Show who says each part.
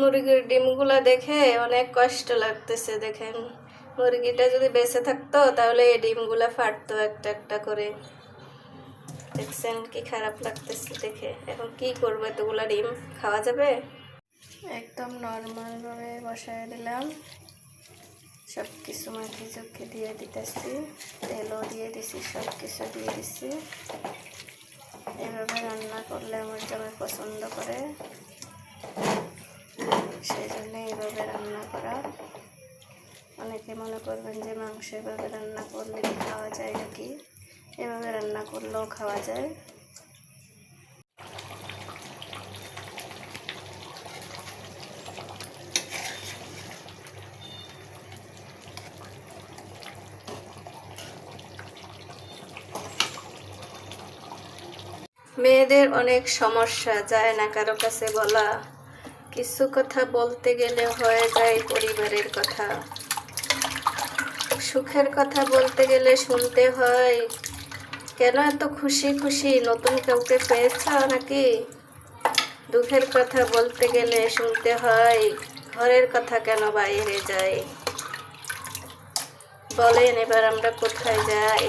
Speaker 1: মুরগির ডিমগুলো দেখে অনেক কষ্ট লাগতেছে। দেখেন, মুরগিটা যদি বেঁচে থাকতো তাহলে এই ডিমগুলো ফাটতো একটা একটা করে। দেখছেন কি খারাপ লাগতেছে দেখে। এখন কি করবো, এতগুলা ডিম খাওয়া যাবে? একদম নর্মালভাবে বসায় দিলাম, সব কিছু মাখি চোখে দিয়ে দিতেছি, তেলও দিয়ে দিছি, সব কিছু দিয়ে দিছি। এভাবে রান্না করলে আমার জামাই পছন্দ করে, সেই জন্য এইভাবে রান্না করা। অনেকে মনে করবেন যে মাংস এভাবে রান্না করলে কি খাওয়া যায় নাকি? এভাবে রান্না করলেও খাওয়া যায়। মেয়েদের অনেক সমস্যা, যায় না কারো কাছে বলা। কিছু কথা বলতে গেলে হয়ে যায় পরিবারের কথা, সুখের কথা বলতে গেলে শুনতে হয় কেন এত খুশি খুশি, নতুন কাউকে পেয়েছ নাকি? দুঃখের কথা বলতে গেলে শুনতে হয় ঘরের কথা কেন বাইরে যায়। বলেন এবার আমরা কোথায় যাই?